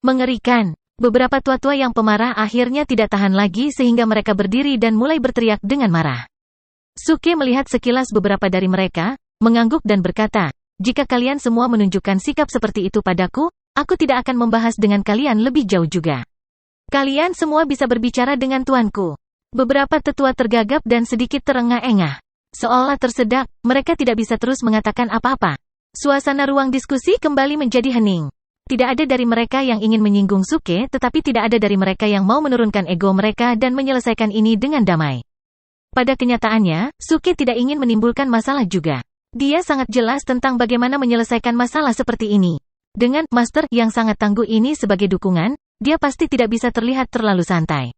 Mengerikan. Beberapa tua-tua yang pemarah akhirnya tidak tahan lagi sehingga mereka berdiri dan mulai berteriak dengan marah. Suke melihat sekilas beberapa dari mereka, mengangguk dan berkata, "Jika kalian semua menunjukkan sikap seperti itu padaku, aku tidak akan membahas dengan kalian lebih jauh juga. Kalian semua bisa berbicara dengan tuanku." Beberapa tetua tergagap dan sedikit terengah-engah. Seolah tersedak, mereka tidak bisa terus mengatakan apa-apa. Suasana ruang diskusi kembali menjadi hening. Tidak ada dari mereka yang ingin menyinggung Suke, tetapi tidak ada dari mereka yang mau menurunkan ego mereka dan menyelesaikan ini dengan damai. Pada kenyataannya, Suke tidak ingin menimbulkan masalah juga. Dia sangat jelas tentang bagaimana menyelesaikan masalah seperti ini. Dengan master yang sangat tangguh ini sebagai dukungan, dia pasti tidak bisa terlihat terlalu santai.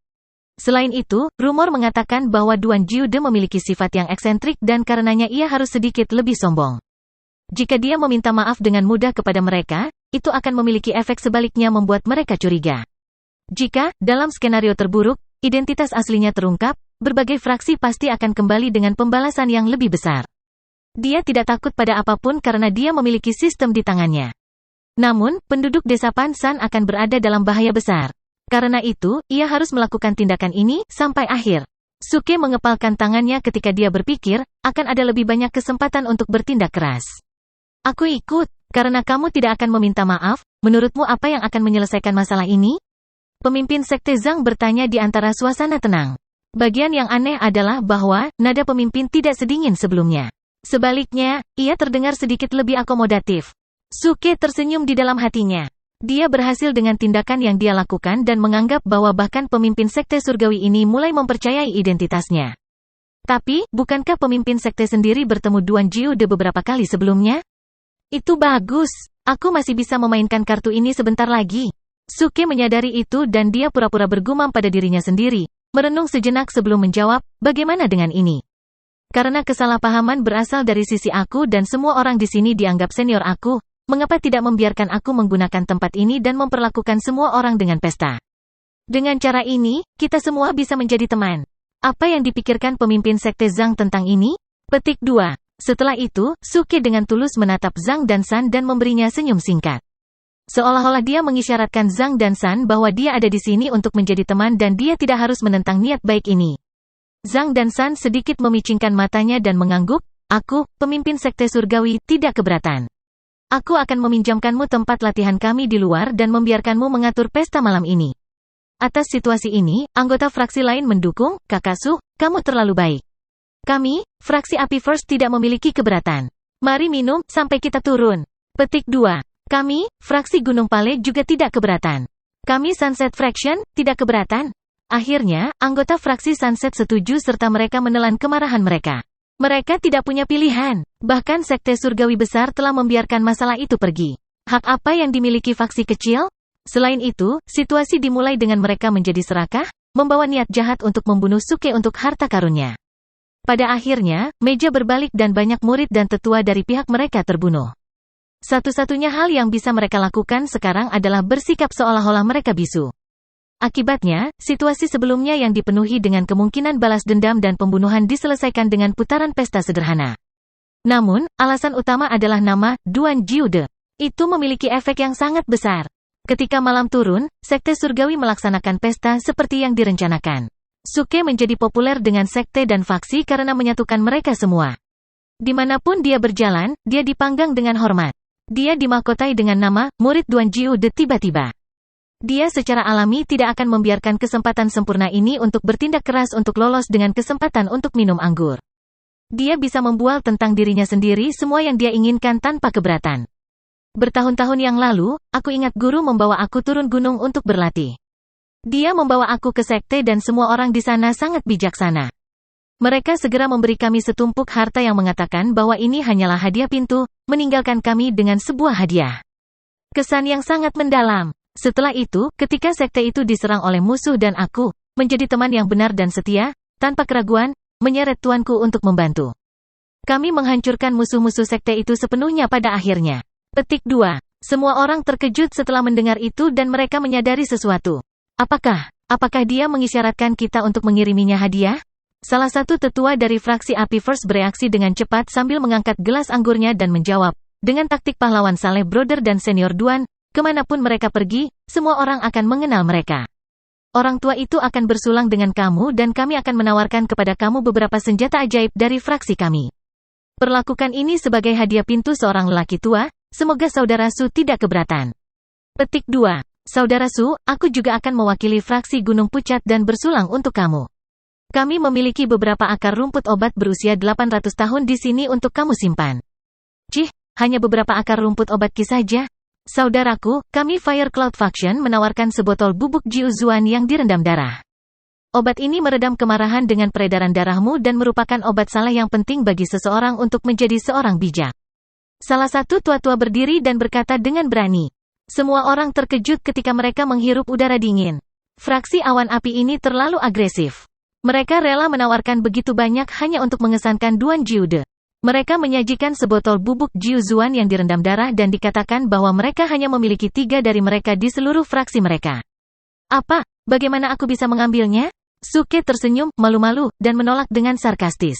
Selain itu, rumor mengatakan bahwa Duan Jiude memiliki sifat yang eksentrik dan karenanya ia harus sedikit lebih sombong. Jika dia meminta maaf dengan mudah kepada mereka, itu akan memiliki efek sebaliknya membuat mereka curiga. Jika, dalam skenario terburuk, identitas aslinya terungkap, berbagai fraksi pasti akan kembali dengan pembalasan yang lebih besar. Dia tidak takut pada apapun karena dia memiliki sistem di tangannya. Namun, penduduk desa Pansan akan berada dalam bahaya besar. Karena itu, ia harus melakukan tindakan ini sampai akhir. Suke mengepalkan tangannya ketika dia berpikir, akan ada lebih banyak kesempatan untuk bertindak keras. Aku ikut, karena kamu tidak akan meminta maaf. Menurutmu apa yang akan menyelesaikan masalah ini? Pemimpin Sekte Zhang bertanya di antara suasana tenang. Bagian yang aneh adalah bahwa, nada pemimpin tidak sedingin sebelumnya. Sebaliknya, ia terdengar sedikit lebih akomodatif. Suke tersenyum di dalam hatinya. Dia berhasil dengan tindakan yang dia lakukan dan menganggap bahwa bahkan pemimpin Sekte Surgawi ini mulai mempercayai identitasnya. Tapi, bukankah pemimpin Sekte sendiri bertemu Duan Jiude beberapa kali sebelumnya? Itu bagus. Aku masih bisa memainkan kartu ini sebentar lagi. Suke menyadari itu dan dia pura-pura bergumam pada dirinya sendiri, merenung sejenak sebelum menjawab, bagaimana dengan ini? Karena kesalahpahaman berasal dari sisi aku dan semua orang di sini dianggap senior aku, mengapa tidak membiarkan aku menggunakan tempat ini dan memperlakukan semua orang dengan pesta? Dengan cara ini, kita semua bisa menjadi teman. Apa yang dipikirkan pemimpin Sekte Zhang tentang ini? Petik 2. Setelah itu, Suke dengan tulus menatap Zhang dan San dan memberinya senyum singkat. Seolah-olah dia mengisyaratkan Zhang dan San bahwa dia ada di sini untuk menjadi teman dan dia tidak harus menentang niat baik ini. Zhang dan San sedikit memicingkan matanya dan mengangguk, aku, pemimpin Sekte Surgawi, tidak keberatan. Aku akan meminjamkanmu tempat latihan kami di luar dan membiarkanmu mengatur pesta malam ini. Atas situasi ini, anggota fraksi lain mendukung, Kakak Su, kamu terlalu baik. Kami, fraksi Api First tidak memiliki keberatan. Mari minum, sampai kita turun. Petik 2. Kami, fraksi Gunung Pale juga tidak keberatan. Kami Sunset Fraction, tidak keberatan. Akhirnya, anggota fraksi Sunset setuju serta mereka menelan kemarahan mereka. Mereka tidak punya pilihan. Bahkan Sekte Surgawi besar telah membiarkan masalah itu pergi. Hak apa yang dimiliki faksi kecil? Selain itu, situasi dimulai dengan mereka menjadi serakah, membawa niat jahat untuk membunuh Suke untuk harta karunnya. Pada akhirnya, meja berbalik dan banyak murid dan tetua dari pihak mereka terbunuh. Satu-satunya hal yang bisa mereka lakukan sekarang adalah bersikap seolah-olah mereka bisu. Akibatnya, situasi sebelumnya yang dipenuhi dengan kemungkinan balas dendam dan pembunuhan diselesaikan dengan putaran pesta sederhana. Namun, alasan utama adalah nama, Duan Jiude. Itu memiliki efek yang sangat besar. Ketika malam turun, Sekte Surgawi melaksanakan pesta seperti yang direncanakan. Suke menjadi populer dengan sekte dan faksi karena menyatukan mereka semua. Dimanapun dia berjalan, dia dipanggang dengan hormat. Dia dimahkotai dengan nama, murid Duan Jiude tiba-tiba. Dia secara alami tidak akan membiarkan kesempatan sempurna ini untuk bertindak keras untuk lolos dengan kesempatan untuk minum anggur. Dia bisa membual tentang dirinya sendiri semua yang dia inginkan tanpa keberatan. Bertahun-tahun yang lalu, aku ingat guru membawa aku turun gunung untuk berlatih. Dia membawa aku ke sekte dan semua orang di sana sangat bijaksana. Mereka segera memberi kami setumpuk harta yang mengatakan bahwa ini hanyalah hadiah pintu, meninggalkan kami dengan sebuah hadiah. Kesan yang sangat mendalam. Setelah itu, ketika sekte itu diserang oleh musuh dan aku, menjadi teman yang benar dan setia, tanpa keraguan, menyeret tuanku untuk membantu. Kami menghancurkan musuh-musuh sekte itu sepenuhnya pada akhirnya. Petik 2. Semua orang terkejut setelah mendengar itu dan mereka menyadari sesuatu. Apakah dia mengisyaratkan kita untuk mengiriminya hadiah? Salah satu tetua dari fraksi Api First bereaksi dengan cepat sambil mengangkat gelas anggurnya dan menjawab, dengan taktik pahlawan Saleh Brother dan Senior Duan, Kemanapun mereka pergi, semua orang akan mengenal mereka. Orang tua itu akan bersulang dengan kamu dan kami akan menawarkan kepada kamu beberapa senjata ajaib dari fraksi kami. Perlakukan ini sebagai hadiah pintu seorang lelaki tua, semoga Saudara Su tidak keberatan. Petik 2. Saudara Su, aku juga akan mewakili fraksi Gunung Pucat dan bersulang untuk kamu. Kami memiliki beberapa akar rumput obat berusia 800 tahun di sini untuk kamu simpan. Cih, hanya beberapa akar rumput obat ki saja? Saudaraku, kami Fire Cloud Faction menawarkan sebotol bubuk Jiu Zuan yang direndam darah. Obat ini meredam kemarahan dengan peredaran darahmu dan merupakan obat salah yang penting bagi seseorang untuk menjadi seorang bijak. Salah satu tua-tua berdiri dan berkata dengan berani. Semua orang terkejut ketika mereka menghirup udara dingin. Fraksi awan api ini terlalu agresif. Mereka rela menawarkan begitu banyak hanya untuk mengesankan Duan Jiude. Mereka menyajikan sebotol bubuk Jiu Zuan yang direndam darah dan dikatakan bahwa mereka hanya memiliki 3 dari mereka di seluruh fraksi mereka. Apa? Bagaimana aku bisa mengambilnya? Suke tersenyum, malu-malu, dan menolak dengan sarkastis.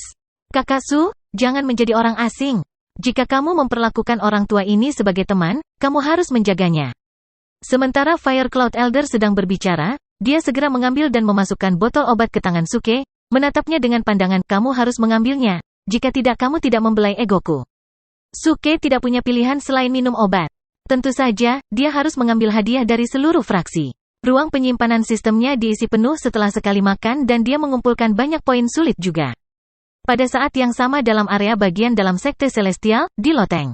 Kakak Su, jangan menjadi orang asing. Jika kamu memperlakukan orang tua ini sebagai teman, kamu harus menjaganya. Sementara Fire Cloud Elder sedang berbicara, dia segera mengambil dan memasukkan botol obat ke tangan Suke, menatapnya dengan pandangan, kamu harus mengambilnya. Jika tidak kamu tidak membelai egoku. Suke tidak punya pilihan selain minum obat. Tentu saja, dia harus mengambil hadiah dari seluruh fraksi. Ruang penyimpanan sistemnya diisi penuh setelah sekali makan dan dia mengumpulkan banyak poin sulit juga. Pada saat yang sama dalam area bagian dalam Sekte Celestial, di loteng.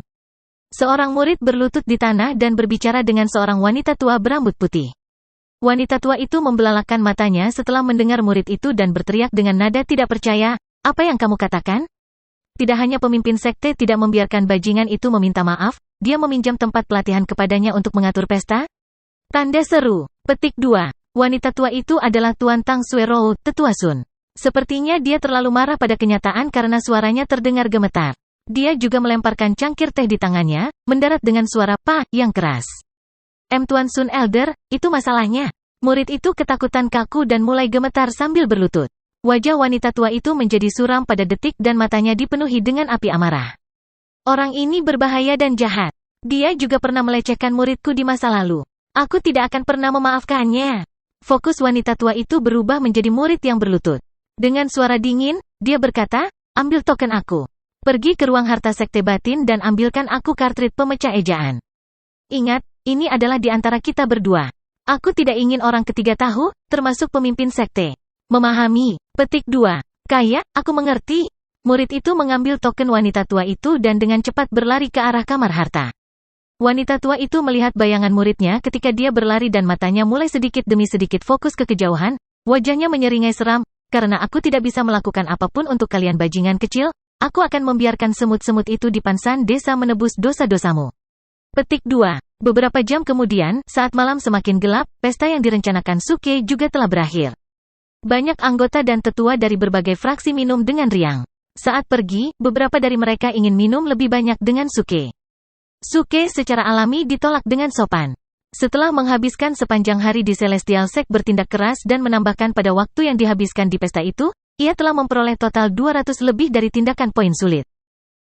Seorang murid berlutut di tanah dan berbicara dengan seorang wanita tua berambut putih. Wanita tua itu membelalakkan matanya setelah mendengar murid itu dan berteriak dengan nada tidak percaya, apa yang kamu katakan? Tidak hanya pemimpin sekte tidak membiarkan bajingan itu meminta maaf, dia meminjam tempat pelatihan kepadanya untuk mengatur pesta? Tanda seru. Petik 2. Wanita tua itu adalah Tuan Tang Suerou, Tetua Sun. Sepertinya dia terlalu marah pada kenyataan karena suaranya terdengar gemetar. Dia juga melemparkan cangkir teh di tangannya, mendarat dengan suara "pa" yang keras. Tuan Sun Elder, itu masalahnya. Murid itu ketakutan kaku dan mulai gemetar sambil berlutut. Wajah wanita tua itu menjadi suram pada detik dan matanya dipenuhi dengan api amarah. Orang ini berbahaya dan jahat. Dia juga pernah melecehkan muridku di masa lalu. Aku tidak akan pernah memaafkannya. Fokus wanita tua itu berubah menjadi murid yang berlutut. Dengan suara dingin, dia berkata, ambil token aku. Pergi ke ruang harta sekte batin dan ambilkan aku kartrid pemecah ejaan. Ingat, ini adalah di antara kita berdua. Aku tidak ingin orang ketiga tahu, termasuk pemimpin sekte. Memahami. Petik 2. Kaya, aku mengerti. Murid itu mengambil token wanita tua itu dan dengan cepat berlari ke arah kamar harta. Wanita tua itu melihat bayangan muridnya ketika dia berlari dan matanya mulai sedikit demi sedikit fokus ke kejauhan, wajahnya menyeringai seram, karena aku tidak bisa melakukan apapun untuk kalian bajingan kecil, aku akan membiarkan semut-semut itu di Pansan Desa menebus dosa-dosamu. Petik 2. Beberapa jam kemudian, saat malam semakin gelap, pesta yang direncanakan Suke juga telah berakhir. Banyak anggota dan tetua dari berbagai fraksi minum dengan riang. Saat pergi, beberapa dari mereka ingin minum lebih banyak dengan Suke. Suke secara alami ditolak dengan sopan. Setelah menghabiskan sepanjang hari di Celestial Sect bertindak keras dan menambahkan pada waktu yang dihabiskan di pesta itu, ia telah memperoleh total 200 lebih dari tindakan poin sulit.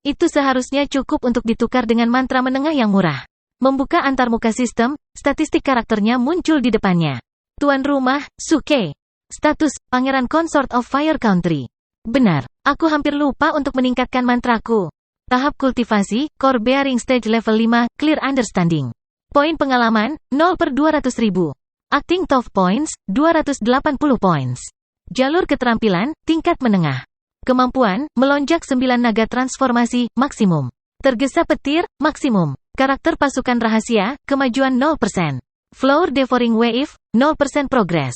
Itu seharusnya cukup untuk ditukar dengan mantra menengah yang murah. Membuka antarmuka sistem, statistik karakternya muncul di depannya. Tuan rumah, Suke. Status, Pangeran Consort of Fire Country. Benar, aku hampir lupa untuk meningkatkan mantraku. Tahap kultivasi, Core Bearing Stage Level 5, Clear Understanding. Poin pengalaman, 0/200.000. Acting Tough Points, 280 points. Jalur keterampilan, tingkat menengah. Kemampuan, melonjak 9 naga transformasi, maksimum. Tergesa petir, maksimum. Karakter pasukan rahasia, kemajuan 0%. Floor Devouring Wave, 0% progress.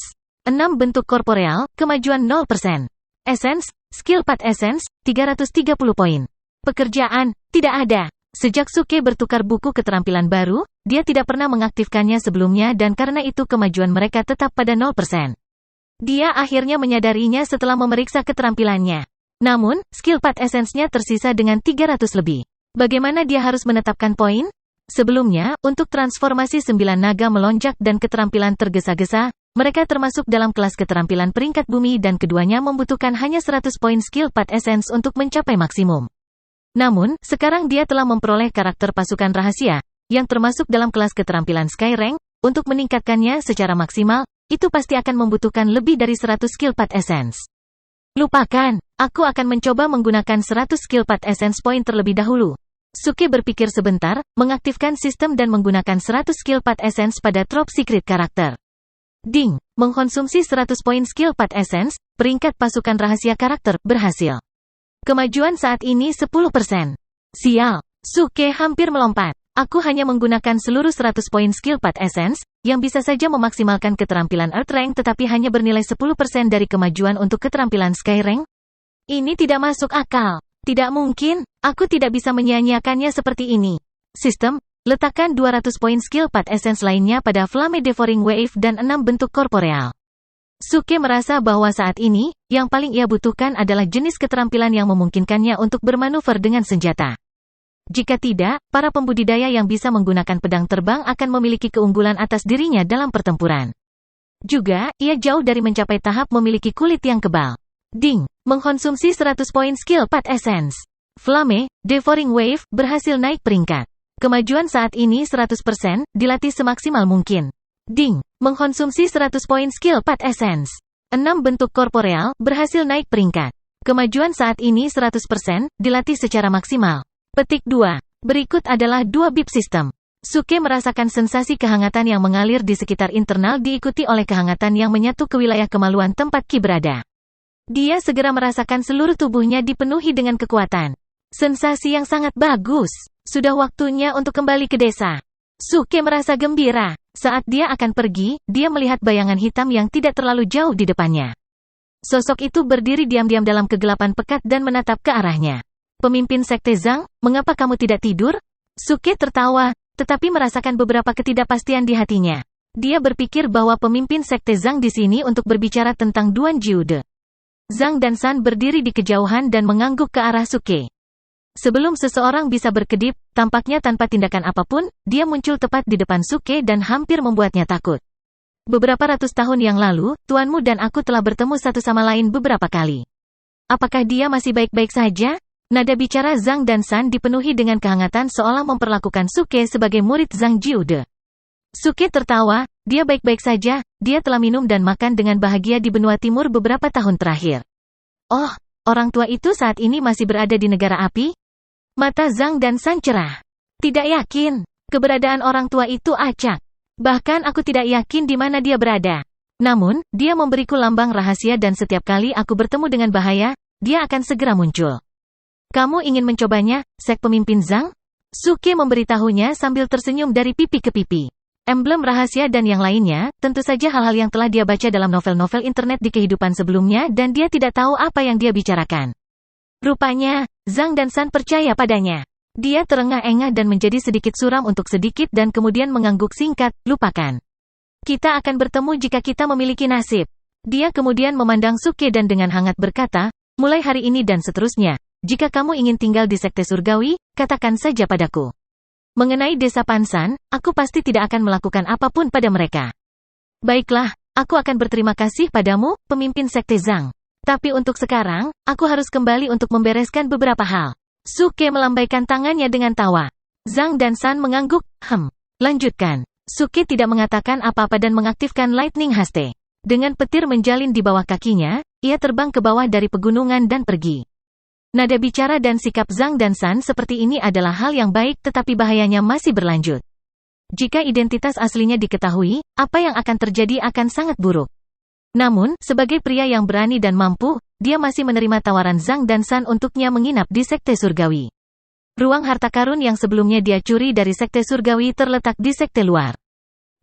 6 bentuk korporeal, kemajuan 0%. Essence, Skill 4 Essence, 330 poin. Pekerjaan, tidak ada. Sejak Suke bertukar buku keterampilan baru, dia tidak pernah mengaktifkannya sebelumnya dan karena itu kemajuan mereka tetap pada 0%. Dia akhirnya menyadarinya setelah memeriksa keterampilannya. Namun, Skill 4 Essence-nya tersisa dengan 300 lebih. Bagaimana dia harus menetapkan poin? Sebelumnya, untuk transformasi 9 naga melonjak dan keterampilan tergesa-gesa, mereka termasuk dalam kelas keterampilan peringkat bumi dan keduanya membutuhkan hanya 100 poin Skill 4 Essence untuk mencapai maksimum. Namun, sekarang dia telah memperoleh karakter pasukan rahasia, yang termasuk dalam kelas keterampilan Sky Rank, untuk meningkatkannya secara maksimal, itu pasti akan membutuhkan lebih dari 100 skill Path Essence. Lupakan, aku akan mencoba menggunakan 100 skill Path Essence Point terlebih dahulu. Suke berpikir sebentar, mengaktifkan sistem dan menggunakan 100 skill Path Essence pada Trop Secret Karakter. Ding, mengkonsumsi 100 poin skill Path Essence, peringkat pasukan rahasia karakter, berhasil. Kemajuan saat ini 10%. Sial, Suke hampir melompat. Aku hanya menggunakan seluruh 100 poin skill Path Essence, yang bisa saja memaksimalkan keterampilan Earth Rank tetapi hanya bernilai 10% dari kemajuan untuk keterampilan Sky Rank? Ini tidak masuk akal. Tidak mungkin, aku tidak bisa menyia-nyiakannya seperti ini. Sistem, letakkan 200 poin skill Path Essence lainnya pada Flame Devouring Wave dan 6 bentuk korporeal. Suke merasa bahwa saat ini, yang paling ia butuhkan adalah jenis keterampilan yang memungkinkannya untuk bermanuver dengan senjata. Jika tidak, para pembudidaya yang bisa menggunakan pedang terbang akan memiliki keunggulan atas dirinya dalam pertempuran. Juga, ia jauh dari mencapai tahap memiliki kulit yang kebal. Ding, mengkonsumsi 100 poin skill Path Essence. Flame Devouring Wave berhasil naik peringkat. Kemajuan saat ini 100%, dilatih semaksimal mungkin. Ding, mengkonsumsi 100 poin skill Path Essence. 6 bentuk korporeal berhasil naik peringkat. Kemajuan saat ini 100%, dilatih secara maksimal. Petik 2. Berikut adalah 2 BIP sistem. Suke merasakan sensasi kehangatan yang mengalir di sekitar internal diikuti oleh kehangatan yang menyatu ke wilayah kemaluan tempat Ki berada. Dia segera merasakan seluruh tubuhnya dipenuhi dengan kekuatan. Sensasi yang sangat bagus. Sudah waktunya untuk kembali ke desa. Suke merasa gembira. Saat dia akan pergi, dia melihat bayangan hitam yang tidak terlalu jauh di depannya. Sosok itu berdiri diam-diam dalam kegelapan pekat dan menatap ke arahnya. Pemimpin Sekte Zhang, mengapa kamu tidak tidur? Suke tertawa, tetapi merasakan beberapa ketidakpastian di hatinya. Dia berpikir bahwa pemimpin Sekte Zhang di sini untuk berbicara tentang Duan Jiude. Zhang dan San berdiri di kejauhan dan mengangguk ke arah Suke. Sebelum seseorang bisa berkedip, tampaknya tanpa tindakan apapun, dia muncul tepat di depan Suke dan hampir membuatnya takut. Beberapa ratus tahun yang lalu, tuanmu dan aku telah bertemu satu sama lain beberapa kali. Apakah dia masih baik-baik saja? Nada bicara Zhang dan San dipenuhi dengan kehangatan seolah memperlakukan Suke sebagai murid Zhang Jiude. Suke tertawa, dia baik-baik saja, dia telah minum dan makan dengan bahagia di benua timur beberapa tahun terakhir. Oh, orang tua itu saat ini masih berada di negara api? Mata Zhang dan San cerah. Tidak yakin, keberadaan orang tua itu acak. Bahkan aku tidak yakin di mana dia berada. Namun, dia memberiku lambang rahasia dan setiap kali aku bertemu dengan bahaya, dia akan segera muncul. Kamu ingin mencobanya, Sek Pemimpin Zhang? Suke memberitahunya sambil tersenyum dari pipi ke pipi. Emblem rahasia dan yang lainnya, tentu saja hal-hal yang telah dia baca dalam novel-novel internet di kehidupan sebelumnya dan dia tidak tahu apa yang dia bicarakan. Rupanya, Zhang dan San percaya padanya. Dia terengah-engah dan menjadi sedikit suram untuk sedikit dan kemudian mengangguk singkat, lupakan. Kita akan bertemu jika kita memiliki nasib. Dia kemudian memandang Suke dan dengan hangat berkata, mulai hari ini dan seterusnya. Jika kamu ingin tinggal di Sekte Surgawi, katakan saja padaku. Mengenai desa Pansan, aku pasti tidak akan melakukan apapun pada mereka. Baiklah, aku akan berterima kasih padamu, pemimpin Sekte Zhang. Tapi untuk sekarang, aku harus kembali untuk membereskan beberapa hal. Suke melambaikan tangannya dengan tawa. Zhang dan San mengangguk, lanjutkan. Suke tidak mengatakan apa-apa dan mengaktifkan Lightning Haste. Dengan petir menjalin di bawah kakinya, ia terbang ke bawah dari pegunungan dan pergi. Nada bicara dan sikap Zhang dan San seperti ini adalah hal yang baik tetapi bahayanya masih berlanjut. Jika identitas aslinya diketahui, apa yang akan terjadi akan sangat buruk. Namun, sebagai pria yang berani dan mampu, dia masih menerima tawaran Zhang dan San untuknya menginap di Sekte Surgawi. Ruang harta karun yang sebelumnya dia curi dari Sekte Surgawi terletak di Sekte Luar.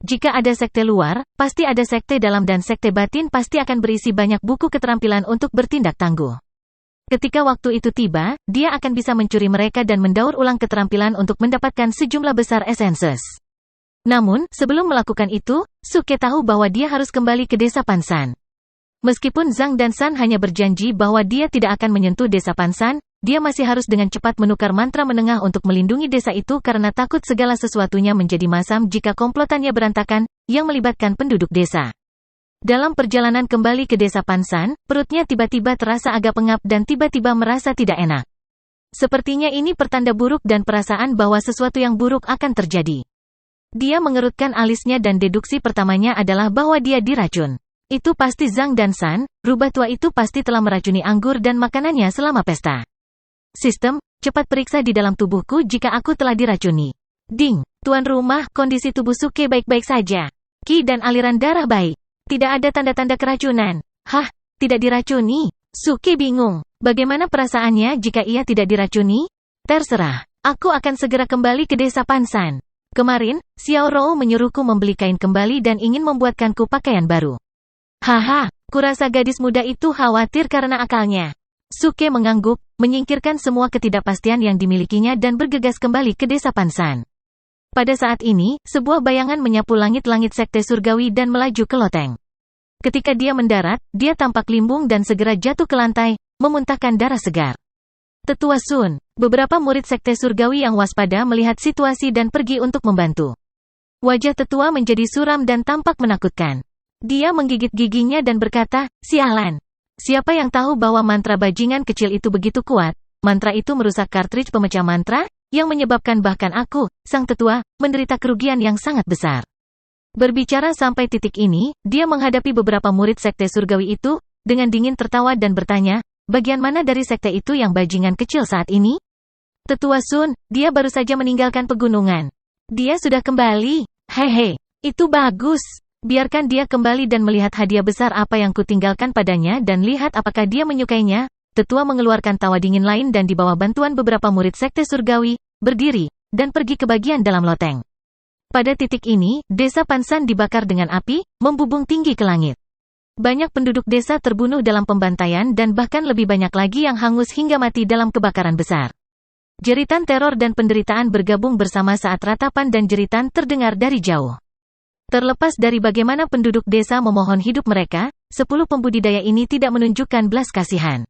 Jika ada Sekte Luar, pasti ada Sekte Dalam dan Sekte Batin pasti akan berisi banyak buku keterampilan untuk bertindak tangguh. Ketika waktu itu tiba, dia akan bisa mencuri mereka dan mendaur ulang keterampilan untuk mendapatkan sejumlah besar essences. Namun, sebelum melakukan itu, Suke tahu bahwa dia harus kembali ke desa Pansan. Meskipun Zhang dan San hanya berjanji bahwa dia tidak akan menyentuh desa Pansan, dia masih harus dengan cepat menukar mantra menengah untuk melindungi desa itu karena takut segala sesuatunya menjadi masam jika komplotannya berantakan, yang melibatkan penduduk desa. Dalam perjalanan kembali ke desa Pansan, perutnya tiba-tiba terasa agak pengap dan tiba-tiba merasa tidak enak. Sepertinya ini pertanda buruk dan perasaan bahwa sesuatu yang buruk akan terjadi. Dia mengerutkan alisnya dan deduksi pertamanya adalah bahwa dia diracun. Itu pasti Zhang dan San, rubah tua itu pasti telah meracuni anggur dan makanannya selama pesta. Sistem, cepat periksa di dalam tubuhku jika aku telah diracuni. Ding, tuan rumah, kondisi tubuh Suke baik-baik saja. Ki dan aliran darah baik. Tidak ada tanda-tanda keracunan. Hah, tidak diracuni? Suke bingung. Bagaimana perasaannya jika ia tidak diracuni? Terserah. Aku akan segera kembali ke desa Pansan. Kemarin, Xiao Rou menyuruhku membeli kain kembali dan ingin membuatkanku pakaian baru. Haha, kurasa gadis muda itu khawatir karena akalnya. Suke mengangguk, menyingkirkan semua ketidakpastian yang dimilikinya dan bergegas kembali ke desa Pansan. Pada saat ini, sebuah bayangan menyapu langit-langit sekte surgawi dan melaju ke loteng. Ketika dia mendarat, dia tampak limbung dan segera jatuh ke lantai, memuntahkan darah segar. Tetua Sun, beberapa murid sekte surgawi yang waspada melihat situasi dan pergi untuk membantu. Wajah tetua menjadi suram dan tampak menakutkan. Dia menggigit giginya dan berkata, sialan. Siapa yang tahu bahwa mantra bajingan kecil itu begitu kuat? Mantra itu merusak kartridge pemecah mantra, yang menyebabkan bahkan aku, sang tetua, menderita kerugian yang sangat besar. Berbicara sampai titik ini, dia menghadapi beberapa murid sekte surgawi itu, dengan dingin tertawa dan bertanya, bagian mana dari sekte itu yang bajingan kecil saat ini? Tetua Sun, dia baru saja meninggalkan pegunungan. Dia sudah kembali. Hehe, itu bagus. Biarkan dia kembali dan melihat hadiah besar apa yang kutinggalkan padanya dan lihat apakah dia menyukainya. Tetua mengeluarkan tawa dingin lain dan di bawah bantuan beberapa murid sekte surgawi, berdiri, dan pergi ke bagian dalam loteng. Pada titik ini, desa Pansan dibakar dengan api, membubung tinggi ke langit. Banyak penduduk desa terbunuh dalam pembantaian dan bahkan lebih banyak lagi yang hangus hingga mati dalam kebakaran besar. Jeritan teror dan penderitaan bergabung bersama saat ratapan dan jeritan terdengar dari jauh. Terlepas dari bagaimana penduduk desa memohon hidup mereka, 10 pembudidaya ini tidak menunjukkan belas kasihan.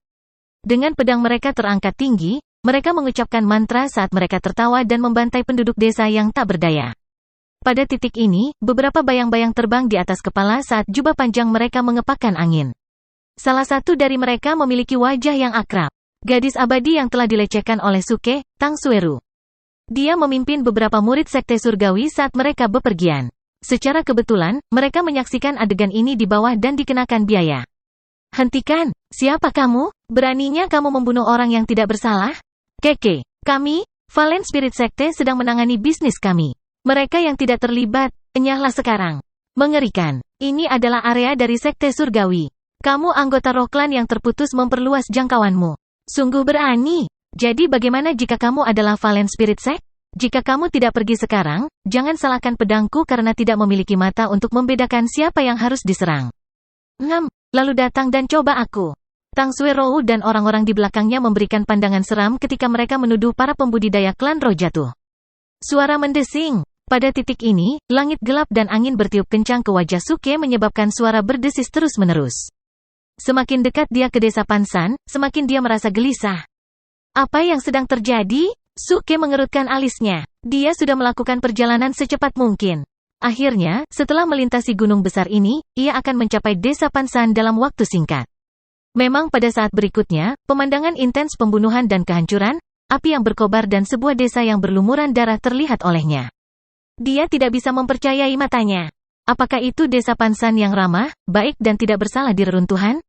Dengan pedang mereka terangkat tinggi, mereka mengucapkan mantra saat mereka tertawa dan membantai penduduk desa yang tak berdaya. Pada titik ini, beberapa bayang-bayang terbang di atas kepala saat jubah panjang mereka mengepakkan angin. Salah satu dari mereka memiliki wajah yang akrab. Gadis abadi yang telah dilecehkan oleh Suke, Tang Sueru. Dia memimpin beberapa murid sekte surgawi saat mereka bepergian. Secara kebetulan, mereka menyaksikan adegan ini di bawah dan dikenakan biaya. Hentikan, siapa kamu? Beraninya kamu membunuh orang yang tidak bersalah? Keke, kami, Valen Spirit Sekte sedang menangani bisnis kami. Mereka yang tidak terlibat, enyahlah sekarang. Mengerikan. Ini adalah area dari sekte surgawi. Kamu anggota roh klan yang terputus memperluas jangkauanmu. Sungguh berani. Jadi bagaimana jika kamu adalah Valen Spirit Sect? Jika kamu tidak pergi sekarang, jangan salahkan pedangku karena tidak memiliki mata untuk membedakan siapa yang harus diserang. Lalu datang dan coba aku. Tang Suerou dan orang-orang di belakangnya memberikan pandangan seram ketika mereka menuduh para pembudidaya klan roh jatuh. Suara mendesing. Pada titik ini, langit gelap dan angin bertiup kencang ke wajah Suke menyebabkan suara berdesis terus-menerus. Semakin dekat dia ke desa Pansan, semakin dia merasa gelisah. Apa yang sedang terjadi? Suke mengerutkan alisnya. Dia sudah melakukan perjalanan secepat mungkin. Akhirnya, setelah melintasi gunung besar ini, ia akan mencapai desa Pansan dalam waktu singkat. Memang pada saat berikutnya, pemandangan intens pembunuhan dan kehancuran, api yang berkobar dan sebuah desa yang berlumuran darah terlihat olehnya. Dia tidak bisa mempercayai matanya. Apakah itu desa Pansan yang ramah, baik dan tidak bersalah di reruntuhan?